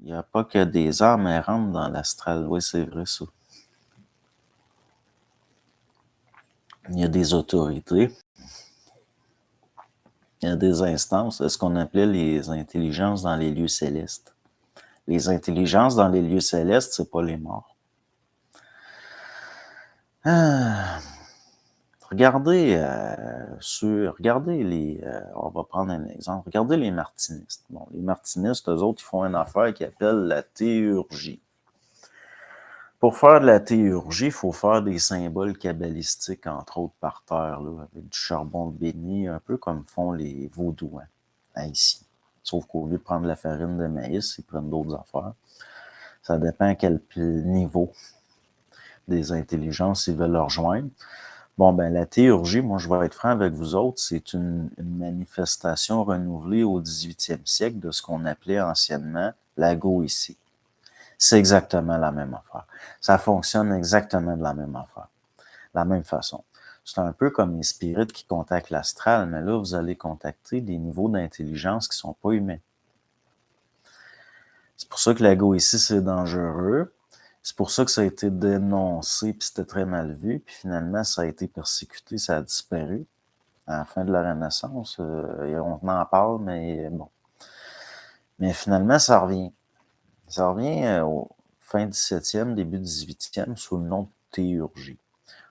Il n'y a pas que des âmes errantes dans l'astral. Oui, c'est vrai, ça. Il y a des autorités. Il y a des instances. Ce qu'on appelait les intelligences dans les lieux célestes. Les intelligences dans les lieux célestes, c'est pas les morts. Ah. Regardez regardez les, on va prendre un exemple. Regardez les martinistes. Bon, les martinistes, eux autres, ils font une affaire qu'ils appellent la théurgie. Pour faire de la théurgie, il faut faire des symboles kabbalistiques, entre autres par terre, là, avec du charbon de béni, un peu comme font les vaudouins ici. Sauf qu'au lieu de prendre la farine de maïs, ils prennent d'autres affaires. Ça dépend à quel niveau des intelligences ils veulent leur rejoindre. Bon, ben la théurgie, moi je vais être franc avec vous autres, c'est une manifestation renouvelée au 18e siècle de ce qu'on appelait anciennement la goétie. C'est exactement la même affaire. Ça fonctionne exactement de la même affaire, la même façon. C'est un peu comme les spirites qui contactent l'astral, mais là, vous allez contacter des niveaux d'intelligence qui sont pas humains. C'est pour ça que la goétie, c'est dangereux. C'est pour ça que ça a été dénoncé, puis c'était très mal vu, puis finalement, ça a été persécuté, ça a disparu. À la fin de la Renaissance, on en parle, mais bon. Mais finalement, ça revient. Ça revient au fin 17e, début 18e, sous le nom de théurgie.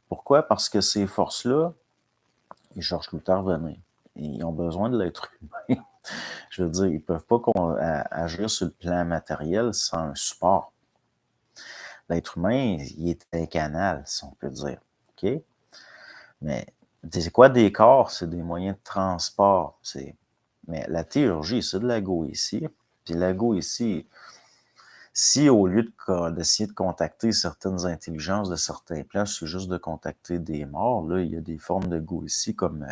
Pourquoi? Parce que ces forces-là, ils cherchent tout le temps à revenir. Ils ont besoin de l'être humain. Je veux dire, ils ne peuvent pas agir sur le plan matériel sans un support. L'être humain, il est un canal, si on peut dire. OK? Mais c'est quoi des corps? C'est des moyens de transport. Mais la théurgie, c'est de la goétie. Puis la goétie, si au lieu d'essayer de contacter certaines intelligences de certains plans, c'est juste de contacter des morts, là, il y a des formes de goétie comme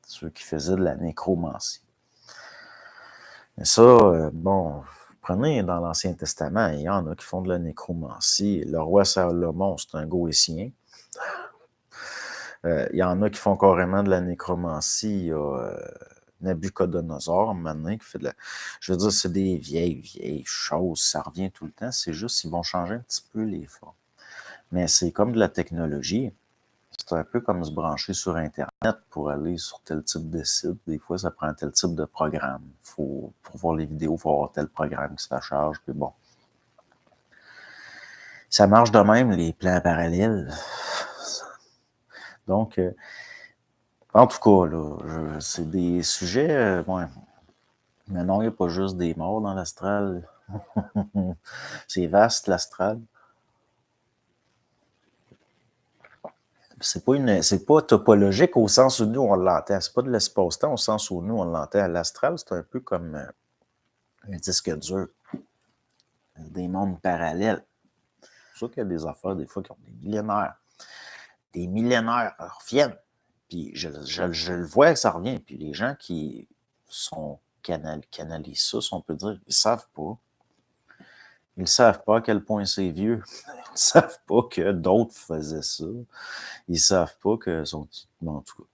ceux qui faisaient de la nécromancie. Mais ça, bon, prenez dans l'Ancien Testament, il y en a qui font de la nécromancie. Le roi Salomon, c'est un goétien. Il y en a qui font carrément de la nécromancie. Il y a Nabucodonosor, maintenant, qui fait de la... Je veux dire, c'est des vieilles choses. Ça revient tout le temps. C'est juste qu'ils vont changer un petit peu les formes. Mais c'est comme de la technologie. C'est un peu comme se brancher sur Internet pour aller sur tel type de site. Des fois, ça prend tel type de programme. Pour voir les vidéos, il faut avoir tel programme qui se charge. Puis bon. Ça marche de même, les plans parallèles. Donc, en tout cas, là, c'est des sujets... ouais. Mais non, il n'y a pas juste des morts dans l'astral. C'est vaste, l'astral. C'est pas topologique au sens où nous, on l'entend. C'est pas de l'espace-temps au sens où nous, on l'entend. L'astral, c'est un peu comme un disque dur. Des mondes parallèles. C'est sûr qu'il y a des affaires, des fois, qui ont des millénaires. Des millénaires reviennent. Puis je le vois que ça revient. Puis les gens qui sont canalisent ça, si on peut dire, ils savent pas. Ils ne savent pas à quel point c'est vieux. Ils ne savent pas que d'autres faisaient ça. Ils ne savent pas que... En tout cas,